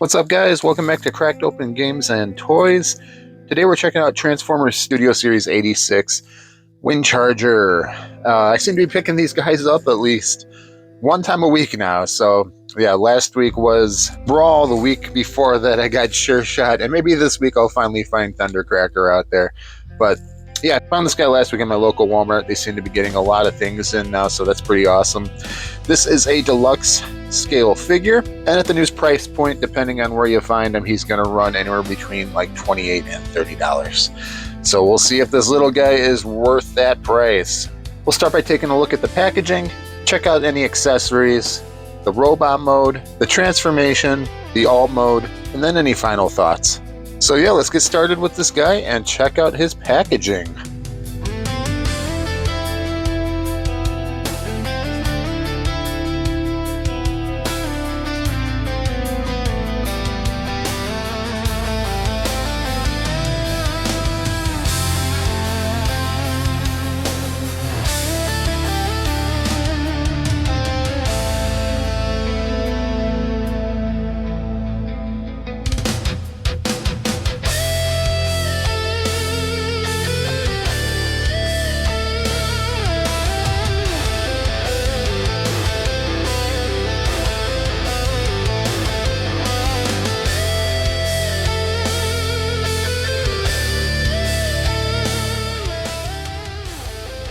What's up, guys? Welcome back to Cracked Open Games and Toys. Today we're checking out Transformers Studio Series 86 Windcharger. I seem to be picking these guys up at least one time a week now. So yeah, last week was Brawl. The week before that I got Sure Shot, and maybe this week I'll finally find Thundercracker out there. But yeah, I found this guy last week in my local Walmart. They seem to be getting a lot of things in now, so that's pretty awesome. This is a deluxe scale figure, and at the new price point, depending on where you find him, he's going to run anywhere between like $28 and $30. So we'll see if this little guy is worth that price. We'll start by taking a look at the packaging, check out any accessories, the robot mode, the transformation, the alt mode, and then any final thoughts. So yeah, let's get started with this guy and check out his packaging.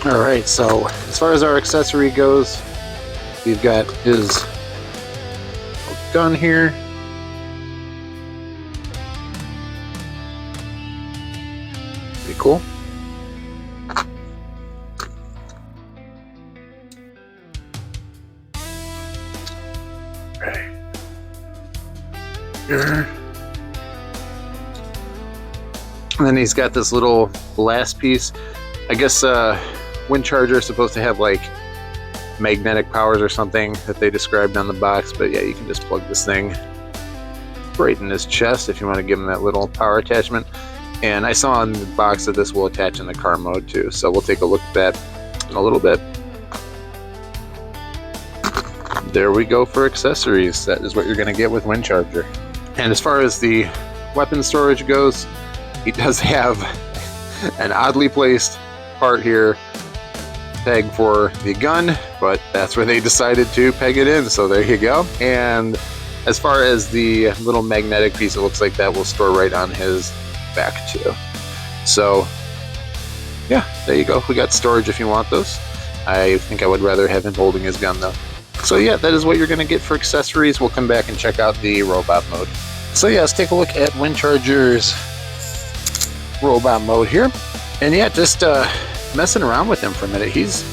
Alright, so as far as our accessory goes, we've got his gun here. Pretty cool. Right here. And then he's got this little blast piece. I guess Windcharger is supposed to have like magnetic powers or something that they described on the box, but yeah, you can just plug this thing right in his chest if you want to give him that little power attachment. And I saw on the box that this will attach in the car mode too, so we'll take a look at that in a little bit. There we go for accessories. That is what you're going to get with Windcharger. And as far as the weapon storage goes, he does have an oddly placed part here, peg for the gun, but that's where they decided to peg it in, so there you go. And as far as the little magnetic piece, it looks like that will store right on his back too. So yeah, there you go. We got storage if you want those. I think I would rather have him holding his gun though. So yeah, that is what you're going to get for accessories. We'll come back and check out the robot mode. So yeah, let's take a look at Windcharger's robot mode here. And yeah, just messing around with him for a minute. He's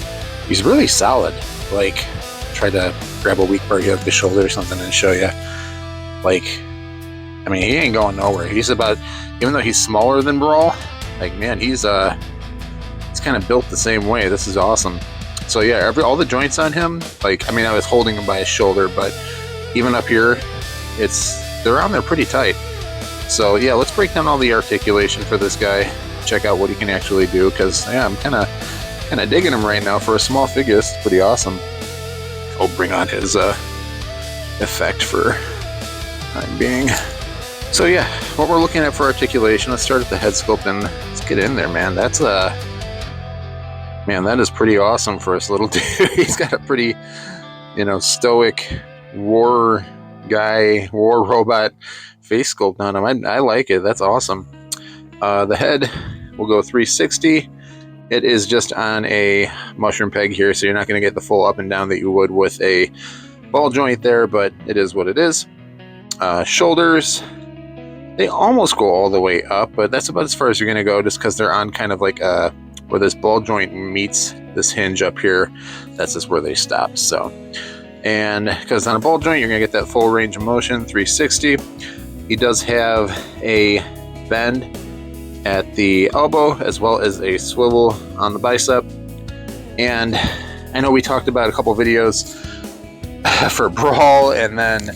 really solid. Like, try to grab a weak part here of the shoulder or something and show you. Like, I mean, he ain't going nowhere. He's about, even though he's smaller than Brawl, like, man, he's kind of built the same way. This is awesome. So yeah, all the joints on him, like, I mean, I was holding him by his shoulder, but even up here, they're on there pretty tight. So yeah, let's break down all the articulation for this guy. Check out what he can actually do, because yeah, I'm kind of digging him right now for a small figure. It's pretty awesome. I'll bring on his effect for time being. So yeah, what we're looking at for articulation, let's start at the head sculpt and let's get in there, man. That's man, that is pretty awesome for this little dude. He's got a pretty, stoic war robot face sculpt on him. I like it. That's awesome. The head will go 360. It is just on a mushroom peg here, so you're not going to get the full up and down that you would with a ball joint there, but it is what it is. Shoulders, they almost go all the way up, but that's about as far as you're going to go, just because they're on kind of like where this ball joint meets this hinge up here. That's just where they stop. So, and because on a ball joint, you're going to get that full range of motion, 360. He does have a bend at the elbow, as well as a swivel on the bicep. And I know we talked about a couple videos for Brawl and then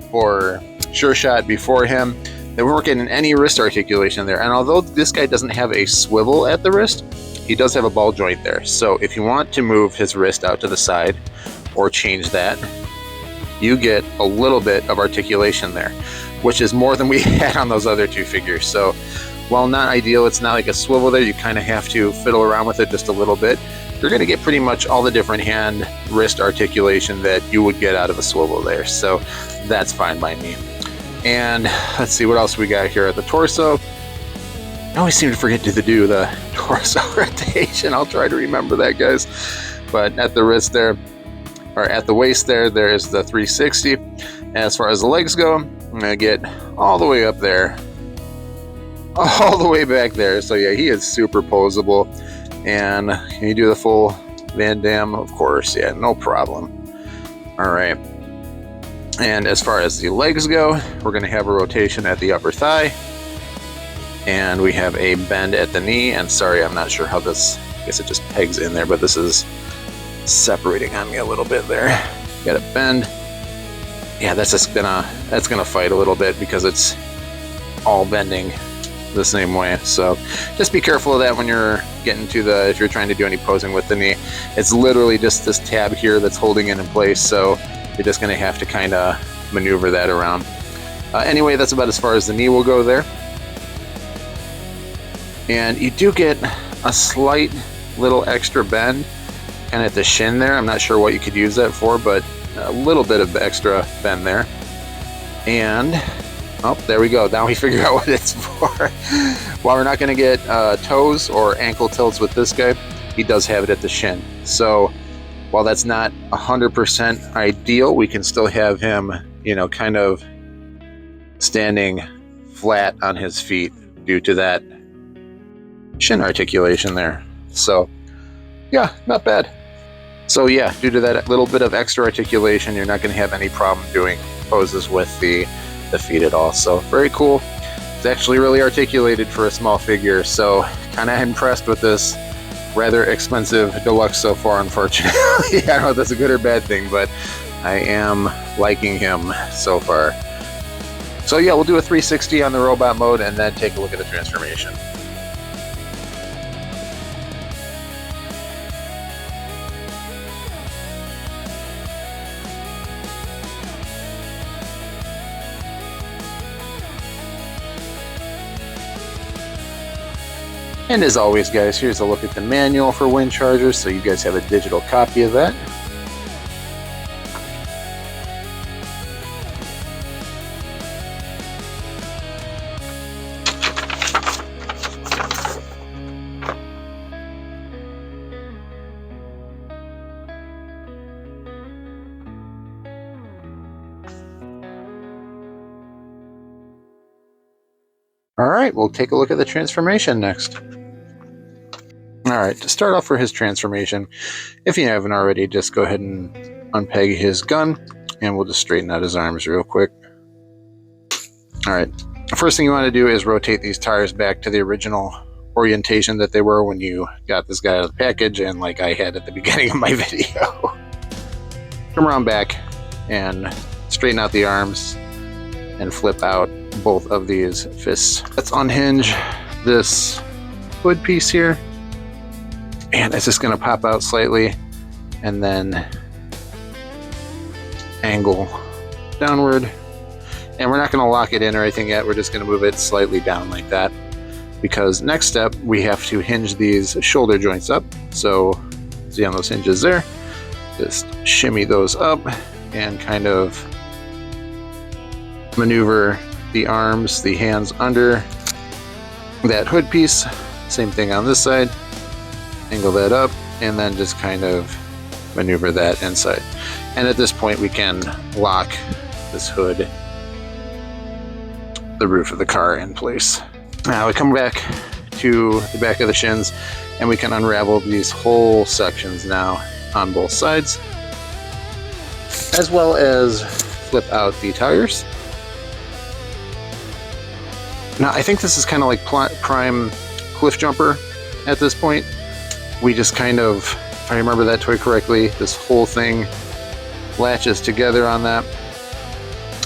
for Sure Shot before him, that we weren't getting any wrist articulation there. And although this guy doesn't have a swivel at the wrist, he does have a ball joint there. So if you want to move his wrist out to the side or change that, you get a little bit of articulation there. which is more than we had on those other two figures. So while not ideal, it's not like a swivel there. You kind of have to fiddle around with it just a little bit. You're going to get pretty much all the different hand wrist articulation that you would get out of a swivel there. So that's fine by me. And let's see what else we got here at the torso. I always seem to forget to do the torso rotation. I'll try to remember that, guys. But at the wrist there, or at the waist there, there's the 360. And as far as the legs go, I'm going to get all the way up there, all the way back there. So yeah, he is super posable. And can you do the full Van Damme? Of course, yeah, no problem. All right. And as far as the legs go, we're going to have a rotation at the upper thigh. And we have a bend at the knee. And sorry, I'm not sure how this, I guess it just pegs in there, but this is separating on me a little bit there. Got a bend. Yeah, that's gonna fight a little bit because it's all bending the same way. So just be careful of that when you're getting to the, if you're trying to do any posing with the knee. It's literally just this tab here that's holding it in place, so you're just going to have to kind of maneuver that around. Anyway, that's about as far as the knee will go there. And you do get a slight little extra bend kind of at the shin there. I'm not sure what you could use that for, but a little bit of extra bend there. And oh, there we go. Now we figure out what it's for. While we're not going to get toes or ankle tilts with this guy, he does have it at the shin. So while that's not 100% ideal, we can still have him, you know, kind of standing flat on his feet due to that shin articulation there. So yeah, not bad. So yeah, due to that little bit of extra articulation, you're not going to have any problem doing poses with the feet at all. So very cool. It's actually really articulated for a small figure, so kind of impressed with this rather expensive deluxe so far, unfortunately. I don't know if that's a good or bad thing, but I am liking him so far. So yeah, we'll do a 360 on the robot mode and then take a look at the transformation. And as always, guys, here's a look at the manual for Windcharger, so you guys have a digital copy of that. All right, we'll take a look at the transformation next. Alright, to start off for his transformation, if you haven't already, just go ahead and unpeg his gun, and we'll just straighten out his arms real quick. Alright, the first thing you want to do is rotate these tires back to the original orientation that they were when you got this guy out of the package, and like I had at the beginning of my video. Come around back and straighten out the arms and flip out both of these fists. Let's unhinge this hood piece here. And it's just going to pop out slightly and then angle downward. And we're not going to lock it in or anything yet. We're just going to move it slightly down like that. Because next step, we have to hinge these shoulder joints up. So see on those hinges there. Just shimmy those up and kind of maneuver the arms, the hands under that hood piece. Same thing on this side. Angle that up and then just kind of maneuver that inside. And at this point we can lock this hood, the roof of the car, in place. Now we come back to the back of the shins and we can unravel these whole sections now on both sides, as well as flip out the tires. Now I think this is kind of like prime cliff jumper at this point. We just kind of, if I remember that toy correctly, this whole thing latches together on that.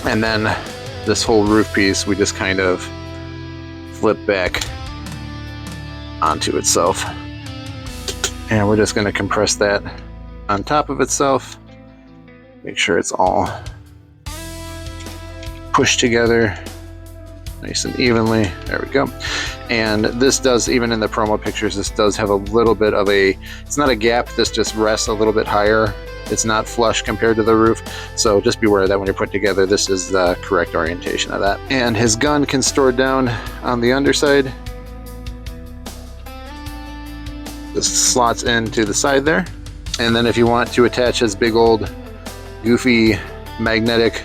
And then this whole roof piece, we just kind of flip back onto itself. And we're just going to compress that on top of itself. Make sure it's all pushed together nice and evenly. There we go. And this does, even in the promo pictures, this does have a little bit of a, it's not a gap, this just rests a little bit higher. It's not flush compared to the roof, so just beware that when you're put together, this is the correct orientation of that. And his gun can store down on the underside. This slots into the side there. And then if you want to attach his big old goofy magnetic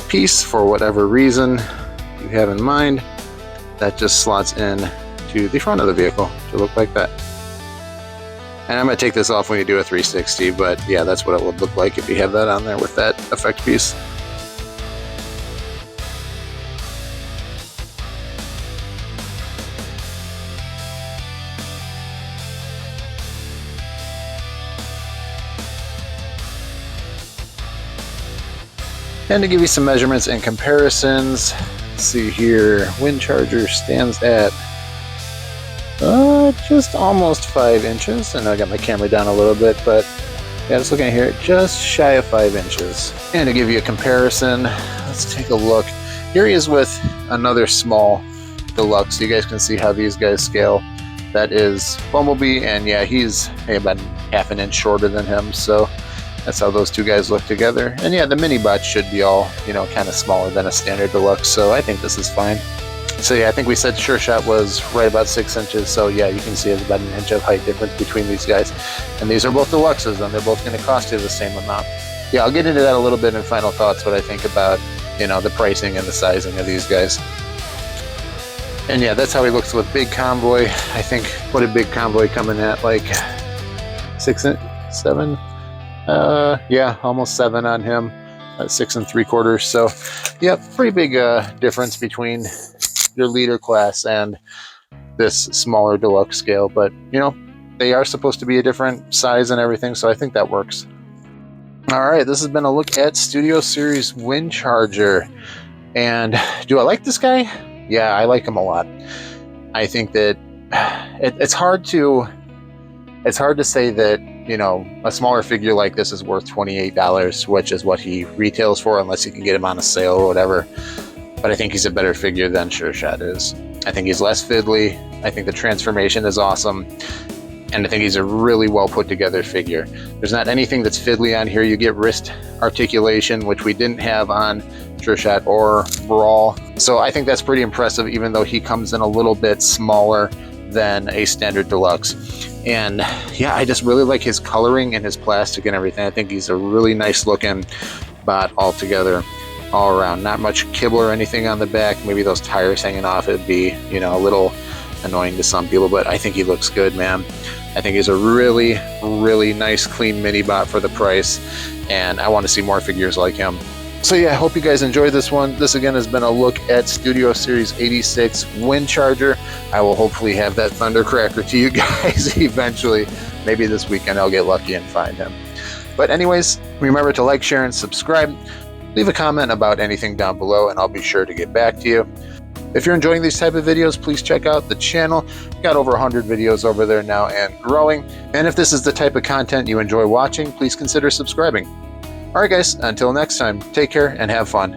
piece for whatever reason you have in mind, that just slots in to the front of the vehicle to look like that. And I'm going to take this off when you do a 360, but yeah, that's what it would look like if you have that on there with that effect piece. And to give you some measurements and comparisons, let's see here, Windcharger stands at just almost 5 inches. And I got my camera down a little bit, but yeah, just looking at here, just shy of 5 inches. And to give you a comparison, let's take a look. Here he is with another small deluxe. You guys can see how these guys scale. That is Bumblebee, and yeah, he's about half an inch shorter than him, so that's how those two guys look together. And yeah, the mini bots should be all, you know, kind of smaller than a standard deluxe, so I think this is fine. So yeah, I think we said Sure Shot was right about 6 inches, so yeah, you can see there's about an inch of height difference between these guys. And these are both deluxes, and they're both going to cost you the same amount. Yeah, I'll get into that a little bit in final thoughts, what I think about, you know, the pricing and the sizing of these guys. And yeah, that's how he looks with Big Convoy. I think, what did Big Convoy come in at, like 7? Yeah, almost 7 on him, 6 3/4. So yeah, pretty big difference between your leader class and this smaller deluxe scale, but you know, they are supposed to be a different size and everything, so I think that works. All right, this has been a look at Studio Series Windcharger. And do I like this guy? Yeah, I like him a lot. I think that it's hard to say that, you know, a smaller figure like this is worth $28, which is what he retails for, unless you can get him on a sale or whatever. But I think he's a better figure than Sure Shot is. I think he's less fiddly. I think the transformation is awesome. And I think he's a really well put together figure. There's not anything that's fiddly on here. You get wrist articulation, which we didn't have on Sure Shot or Brawl. So I think that's pretty impressive, even though he comes in a little bit smaller than a standard deluxe. And yeah, I just really like his coloring and his plastic and everything. I think he's a really nice looking bot altogether, all around. Not much kibble or anything on the back. Maybe those tires hanging off, it'd be, you know, a little annoying to some people, but I think he looks good, man. I think he's a really, really nice, clean mini bot for the price, and I want to see more figures like him. So yeah, I hope you guys enjoyed this one. This again has been a look at Studio Series 86 Windcharger. I will hopefully have that Thundercracker to you guys eventually. Maybe this weekend I'll get lucky and find him. But anyways, remember to like, share, and subscribe. Leave a comment about anything down below, and I'll be sure to get back to you. If you're enjoying these type of videos, please check out the channel. We've got over 100 videos over there now and growing. And if this is the type of content you enjoy watching, please consider subscribing. All right, guys, until next time, take care and have fun.